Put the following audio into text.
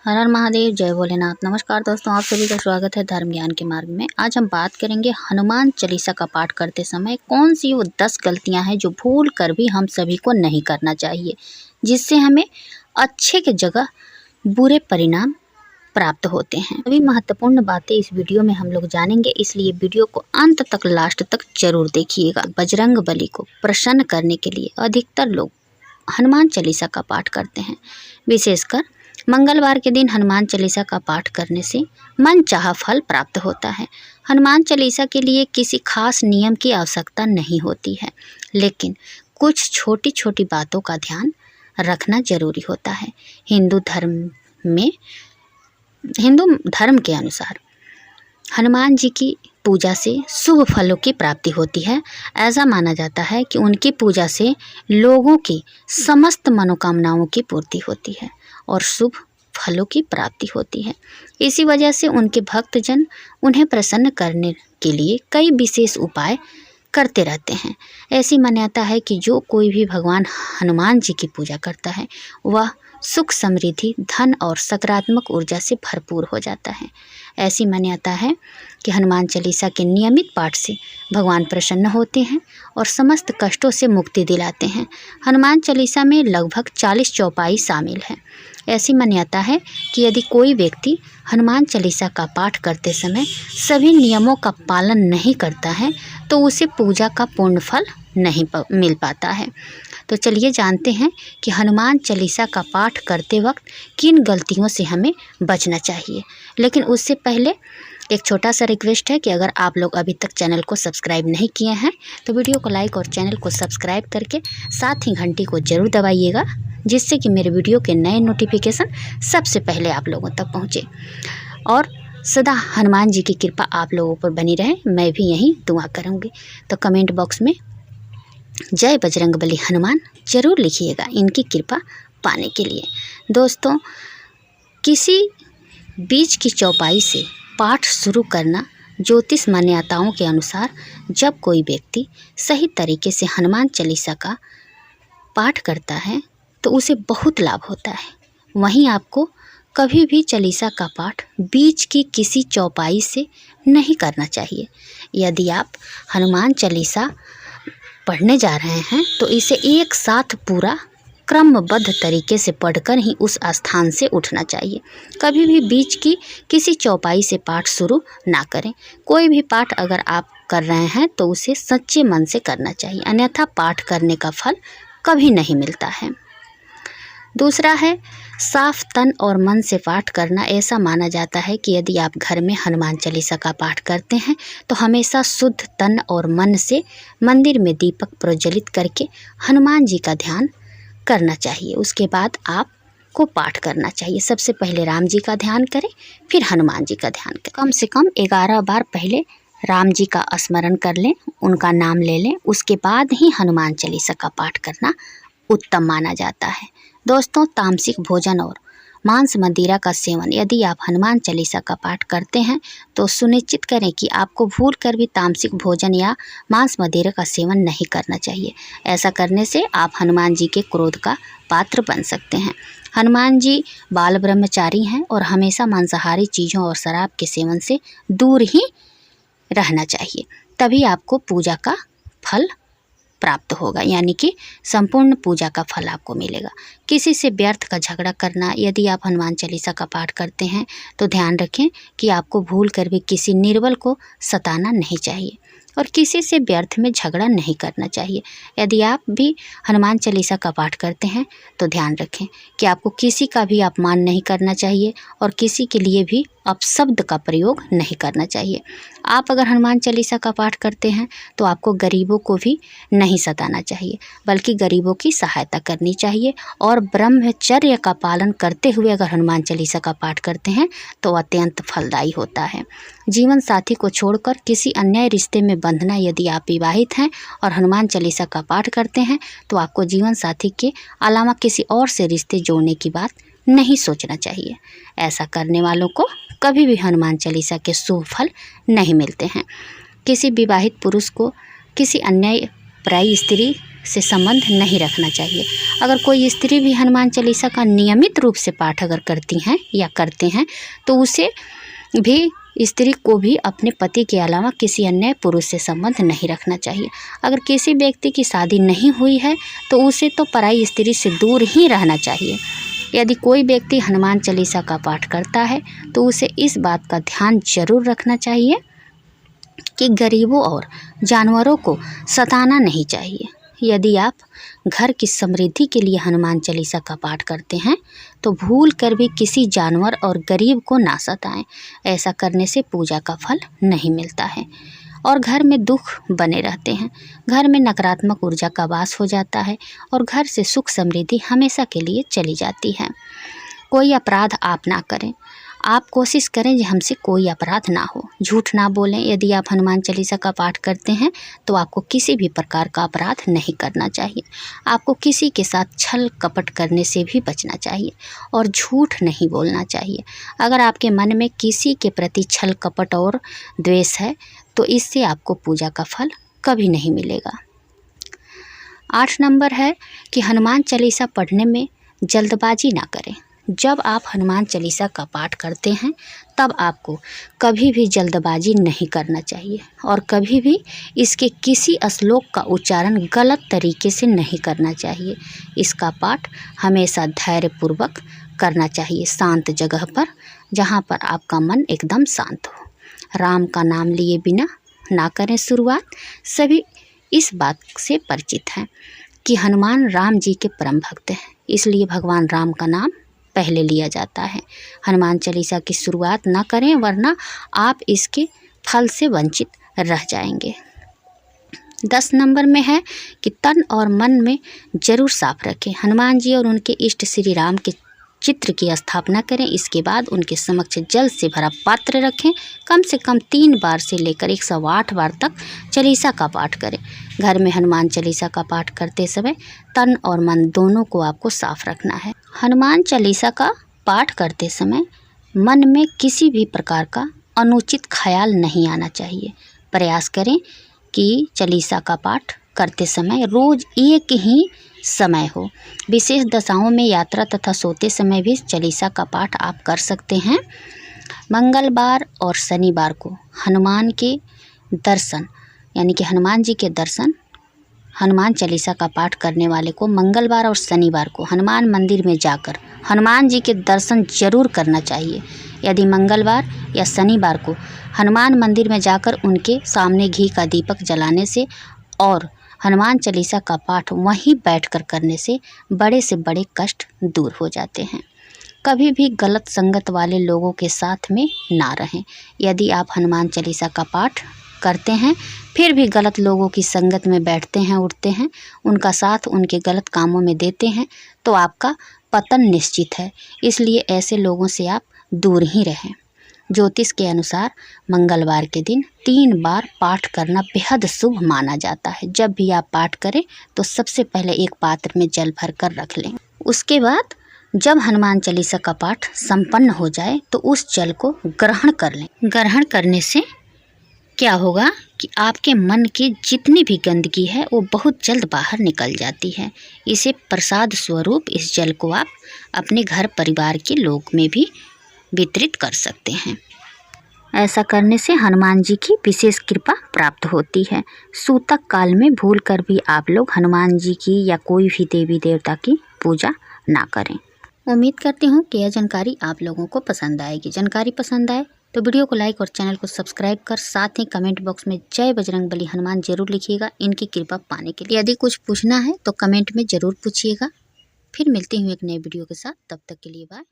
हर हर महादेव, जय भोलेनाथ। नमस्कार दोस्तों, आप सभी का स्वागत है धर्म ज्ञान के मार्ग में। आज हम बात करेंगे हनुमान चालीसा का पाठ करते समय कौन सी वो 10 गलतियां हैं जो भूल कर भी हम सभी को नहीं करना चाहिए, जिससे हमें अच्छे के जगह बुरे परिणाम प्राप्त होते हैं। सभी महत्वपूर्ण बातें इस वीडियो में हम लोग जानेंगे, इसलिए वीडियो को अंत तक लास्ट तक जरूर देखिएगा। बजरंग बली को प्रसन्न करने के लिए अधिकतर लोग हनुमान चालीसा का पाठ करते हैं। विशेषकर मंगलवार के दिन हनुमान चालीसा का पाठ करने से मन चाहा फल प्राप्त होता है। हनुमान चालीसा के लिए किसी खास नियम की आवश्यकता नहीं होती है, लेकिन कुछ छोटी छोटी बातों का ध्यान रखना जरूरी होता है। हिंदू धर्म के अनुसार हनुमान जी की पूजा से शुभ फलों की प्राप्ति होती है। ऐसा माना जाता है कि उनकी पूजा से लोगों की समस्त मनोकामनाओं की पूर्ति होती है और शुभ फलों की प्राप्ति होती है। इसी वजह से उनके भक्तजन उन्हें प्रसन्न करने के लिए कई विशेष उपाय करते रहते हैं। ऐसी मान्यता है कि जो कोई भी भगवान हनुमान जी की पूजा करता है वह सुख, समृद्धि, धन और सकारात्मक ऊर्जा से भरपूर हो जाता है। ऐसी मान्यता है कि हनुमान चालीसा के नियमित पाठ से भगवान प्रसन्न होते हैं और समस्त कष्टों से मुक्ति दिलाते हैं। हनुमान चालीसा में लगभग 40 चौपाई शामिल हैं। ऐसी मान्यता है कि यदि कोई व्यक्ति हनुमान चालीसा का पाठ करते समय सभी नियमों का पालन नहीं करता है तो उसे पूजा का पूर्ण फल नहीं मिल पाता है। तो चलिए जानते हैं कि हनुमान चालीसा का पाठ करते वक्त किन गलतियों से हमें बचना चाहिए। लेकिन उससे पहले एक छोटा सा रिक्वेस्ट है कि अगर आप लोग अभी तक चैनल को सब्सक्राइब नहीं किए हैं तो वीडियो को लाइक और चैनल को सब्सक्राइब करके साथ ही घंटी को ज़रूर दबाइएगा, जिससे कि मेरे वीडियो के नए नोटिफिकेशन सबसे पहले आप लोगों तक पहुँचे। और सदा हनुमान जी की कृपा आप लोगों पर बनी रहे, मैं भी यही दुआ करूँगी। तो कमेंट बॉक्स में जय बजरंग बली हनुमान जरूर लिखिएगा इनकी कृपा पाने के लिए। दोस्तों, किसी बीच की चौपाई से पाठ शुरू करना ज्योतिष मान्यताओं के अनुसार जब कोई व्यक्ति सही तरीके से हनुमान चालीसा का पाठ करता है तो उसे बहुत लाभ होता है। वहीं आपको कभी भी चालीसा का पाठ बीच की किसी चौपाई से नहीं करना चाहिए। यदि आप हनुमान चालीसा पढ़ने जा रहे हैं तो इसे एक साथ पूरा क्रमबद्ध तरीके से पढ़कर ही उस स्थान से उठना चाहिए। कभी भी बीच की किसी चौपाई से पाठ शुरू ना करें। कोई भी पाठ अगर आप कर रहे हैं तो उसे सच्चे मन से करना चाहिए, अन्यथा पाठ करने का फल कभी नहीं मिलता है। दूसरा है साफ तन और मन से पाठ करना। ऐसा माना जाता है कि यदि आप घर में हनुमान चालीसा का पाठ करते हैं तो हमेशा शुद्ध तन और मन से मंदिर में दीपक प्रज्वलित करके हनुमान जी का ध्यान करना चाहिए। उसके बाद आपको पाठ करना चाहिए। सबसे पहले राम जी का ध्यान करें, फिर हनुमान जी का ध्यान करें। कम से कम 11 बार पहले राम जी का स्मरण कर लें, उनका नाम ले लें, उसके बाद ही हनुमान चालीसा का पाठ करना उत्तम माना जाता है। दोस्तों, तामसिक भोजन और मांस मदिरा का सेवन, यदि आप हनुमान चालीसा का पाठ करते हैं तो सुनिश्चित करें कि आपको भूल कर भी तामसिक भोजन या मांस मदिरा का सेवन नहीं करना चाहिए। ऐसा करने से आप हनुमान जी के क्रोध का पात्र बन सकते हैं। हनुमान जी बाल ब्रह्मचारी हैं और हमेशा मांसाहारी चीज़ों और शराब के सेवन से दूर ही रहना चाहिए, तभी आपको पूजा का फल प्राप्त होगा, यानी कि संपूर्ण पूजा का फल आपको मिलेगा। किसी से व्यर्थ का झगड़ा करना, यदि आप हनुमान चालीसा का पाठ करते हैं तो ध्यान रखें कि आपको भूल कर भी किसी निर्बल को सताना नहीं चाहिए और किसी से व्यर्थ में झगड़ा नहीं करना चाहिए। यदि आप भी हनुमान चालीसा का पाठ करते हैं तो ध्यान रखें कि आपको किसी का भी अपमान नहीं करना चाहिए और किसी के लिए भी अपशब्द का प्रयोग नहीं करना चाहिए। आप अगर हनुमान चालीसा का पाठ करते हैं तो आपको गरीबों को भी नहीं सताना चाहिए, बल्कि गरीबों की सहायता करनी चाहिए। और ब्रह्मचर्य का पालन करते हुए अगर हनुमान चालीसा का पाठ करते हैं तो अत्यंत फलदायी होता है। जीवन साथी को छोड़कर किसी अन्य रिश्ते में बंधना, यदि आप विवाहित हैं और हनुमान चालीसा का पाठ करते हैं तो आपको जीवन साथी के अलावा किसी और से रिश्ते जोड़ने की बात नहीं सोचना चाहिए। ऐसा करने वालों को कभी भी हनुमान चालीसा के शुभ फल नहीं मिलते हैं। किसी विवाहित पुरुष को किसी अन्य पराई स्त्री से संबंध नहीं रखना चाहिए। अगर कोई स्त्री भी हनुमान चालीसा का नियमित रूप से पाठ अगर करती हैं या करते हैं तो उसे भी, स्त्री को भी अपने पति के अलावा किसी अन्य पुरुष से संबंध नहीं रखना चाहिए। अगर किसी व्यक्ति की शादी नहीं हुई है तो उसे तो पराई स्त्री से दूर ही रहना चाहिए। यदि कोई व्यक्ति हनुमान चालीसा का पाठ करता है तो उसे इस बात का ध्यान जरूर रखना चाहिए कि गरीबों और जानवरों को सताना नहीं चाहिए। यदि आप घर की समृद्धि के लिए हनुमान चालीसा का पाठ करते हैं तो भूल कर भी किसी जानवर और गरीब को ना सताएं। ऐसा करने से पूजा का फल नहीं मिलता है और घर में दुख बने रहते हैं। घर में नकारात्मक ऊर्जा का वास हो जाता है और घर से सुख समृद्धि हमेशा के लिए चली जाती है। कोई अपराध आप ना करें। आप कोशिश करें कि हमसे कोई अपराध ना हो। झूठ ना बोलें। यदि आप हनुमान चालीसा का पाठ करते हैं तो आपको किसी भी प्रकार का अपराध नहीं करना चाहिए। आपको किसी के साथ छल कपट करने से भी बचना चाहिए और झूठ नहीं बोलना चाहिए। अगर आपके मन में किसी के प्रति छल कपट और द्वेष है तो इससे आपको पूजा का फल कभी नहीं मिलेगा। 8 नंबर है कि हनुमान चालीसा पढ़ने में जल्दबाजी ना करें। जब आप हनुमान चालीसा का पाठ करते हैं तब आपको कभी भी जल्दबाजी नहीं करना चाहिए और कभी भी इसके किसी श्लोक का उच्चारण गलत तरीके से नहीं करना चाहिए। इसका पाठ हमेशा धैर्यपूर्वक करना चाहिए, शांत जगह पर, जहाँ पर आपका मन एकदम शांत हो। राम का नाम लिए बिना ना करें शुरुआत। सभी इस बात से परिचित हैं कि हनुमान राम जी के परम भक्त हैं, इसलिए भगवान राम का नाम पहले लिया जाता है। हनुमान चालीसा की शुरुआत ना करें वरना आप इसके फल से वंचित रह जाएंगे। 10 नंबर में है कि तन और मन में जरूर साफ रखें। हनुमान जी और उनके इष्ट श्री राम के चित्र की स्थापना करें। इसके बाद उनके समक्ष जल से भरा पात्र रखें। कम से कम 3 बार से लेकर 108 बार तक चालीसा का पाठ करें। घर में हनुमान चालीसा का पाठ करते समय तन और मन दोनों को आपको साफ रखना है। हनुमान चालीसा का पाठ करते समय मन में किसी भी प्रकार का अनुचित ख्याल नहीं आना चाहिए। प्रयास करें कि चालीसा का पाठ करते समय रोज एक ही समय हो। विशेष दशाओं में, यात्रा तथा सोते समय भी चालीसा का पाठ आप कर सकते हैं। मंगलवार और शनिवार को हनुमान के दर्शन, यानी कि हनुमान जी के दर्शन, हनुमान चालीसा का पाठ करने वाले को मंगलवार और शनिवार को हनुमान मंदिर में जाकर हनुमान जी के दर्शन जरूर करना चाहिए। यदि मंगलवार या शनिवार को हनुमान मंदिर में जाकर उनके सामने घी का दीपक जलाने से और हनुमान चालीसा का पाठ वहीं बैठकर करने से बड़े से बड़े कष्ट दूर हो जाते हैं। कभी भी गलत संगत वाले लोगों के साथ में ना रहें। यदि आप हनुमान चालीसा का पाठ करते हैं फिर भी गलत लोगों की संगत में बैठते हैं, उठते हैं, उनका साथ उनके गलत कामों में देते हैं तो आपका पतन निश्चित है। इसलिए ऐसे लोगों से आप दूर ही रहें। ज्योतिष के अनुसार मंगलवार के दिन 3 बार पाठ करना बेहद शुभ माना जाता है। जब भी आप पाठ करें तो सबसे पहले एक पात्र में जल भर कर रख लें। उसके बाद जब हनुमान चालीसा का पाठ संपन्न हो जाए तो उस जल को ग्रहण कर लें। ग्रहण करने से क्या होगा कि आपके मन की जितनी भी गंदगी है वो बहुत जल्द बाहर निकल जाती है। इसे प्रसाद स्वरूप इस जल को आप अपने घर परिवार के लोग में भी वितरित कर सकते हैं। ऐसा करने से हनुमान जी की विशेष कृपा प्राप्त होती है। सूतक काल में भूल कर भी आप लोग हनुमान जी की या कोई भी देवी देवता की पूजा ना करें। उम्मीद करती हूँ कि यह जानकारी आप लोगों को पसंद आएगी। जानकारी पसंद आए तो वीडियो को लाइक और चैनल को सब्सक्राइब कर साथ ही कमेंट बॉक्स में जय बजरंगबली हनुमान जरूर लिखिएगा इनकी कृपा पाने के लिए। यदि कुछ पूछना है तो कमेंट में ज़रूर पूछिएगा। फिर मिलती हूँ एक नए वीडियो के साथ, तब तक के लिए बाय।